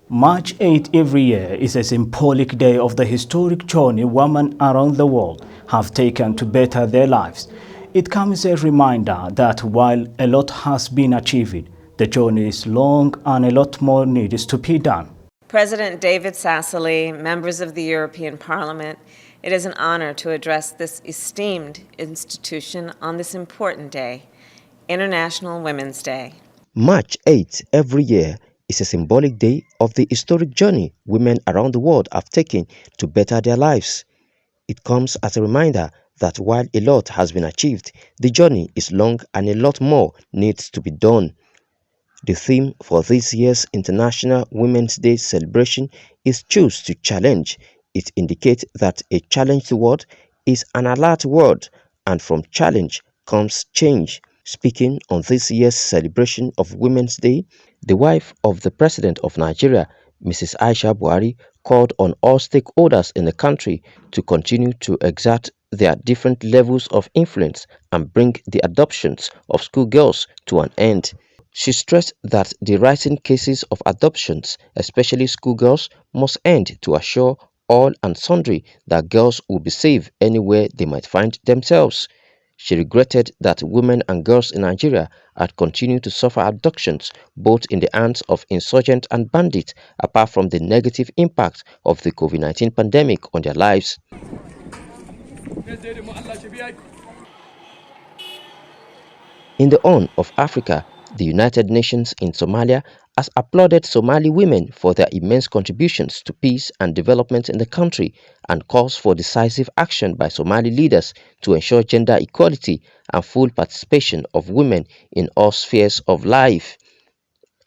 March 8 every year is a symbolic day of the historic journey women around the world have taken to better their lives. It comes as a reminder that while a lot has been achieved, the journey is long and a lot more needs to be done. President David Sassoli, members of the European Parliament, it is an honor to address this esteemed institution on this important day, International Women's Day. March 8 every year is a symbolic day of the historic journey women around the world have taken to better their lives. It comes as a reminder that while a lot has been achieved, the journey is long and a lot more needs to be done. The theme for this year's International Women's Day celebration is Choose to Challenge. It indicates that a challenged word is an alert word, and from challenge comes change. Speaking on this year's celebration of Women's Day, the wife of the President of Nigeria, Mrs. Aisha Buhari, called on all stakeholders in the country to continue to exert their different levels of influence and bring the adoptions of schoolgirls to an end. She stressed that the rising cases of adoptions, especially schoolgirls, must end to assure all and sundry that girls will be safe anywhere they might find themselves. She regretted that women and girls in Nigeria had continued to suffer abductions both in the hands of insurgents and bandits, apart from the negative impact of the COVID-19 pandemic on their lives. In the Horn of Africa, the United Nations in Somalia has applauded Somali women for their immense contributions to peace and development in the country and calls for decisive action by Somali leaders to ensure gender equality and full participation of women in all spheres of life.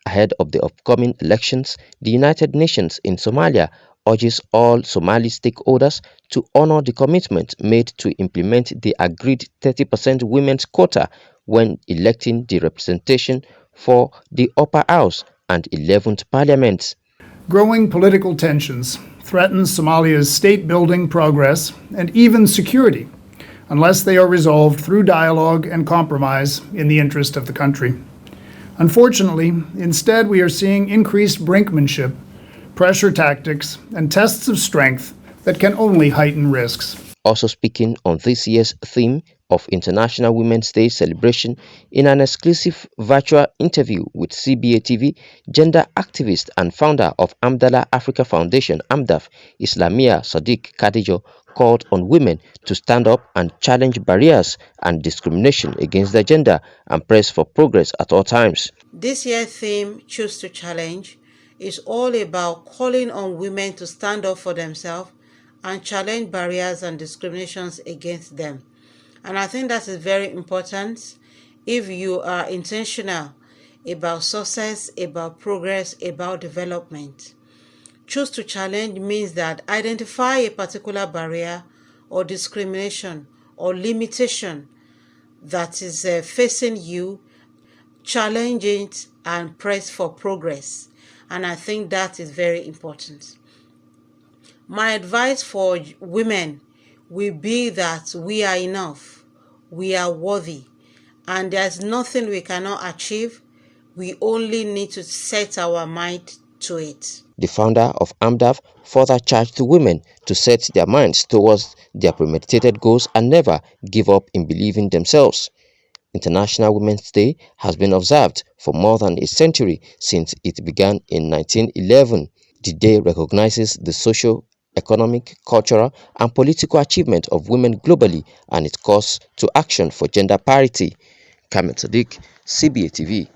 Ahead of the upcoming elections, the United Nations in Somalia urges all Somali stakeholders to honor the commitment made to implement the agreed 30% women's quota when electing the representation for the upper house and 11th parliament. Growing political tensions threaten Somalia's state-building progress and even security, unless they are resolved through dialogue and compromise in the interest of the country. Unfortunately, instead we are seeing increased brinkmanship, pressure tactics, and tests of strength that can only heighten risks. Also speaking on this year's theme of International Women's Day celebration in an exclusive virtual interview with CBA TV, gender activist and founder of Amdala Africa Foundation, AMDAF, Islamia Sadiq Kadijo, called on women to stand up and challenge barriers and discrimination against their gender and press for progress at all times. This year's theme, Choose to Challenge, is all about calling on women to stand up for themselves and challenge barriers and discriminations against them. And I think that is very important if you are intentional about success, about progress, about development. Choose to challenge means that identify a particular barrier or discrimination or limitation that is facing you, challenge it and press for progress. And I think that is very important. My advice for women will be that we are enough, we are worthy, and there's nothing we cannot achieve. We only need to set our mind to it. The founder of AMDAF further charged women to set their minds towards their premeditated goals and never give up in believing themselves. International Women's Day has been observed for more than a century since it began in 1911. The day recognizes the social, economic, cultural, and political achievement of women globally and its calls to action for gender parity. Kamil Sadiq, CBA TV.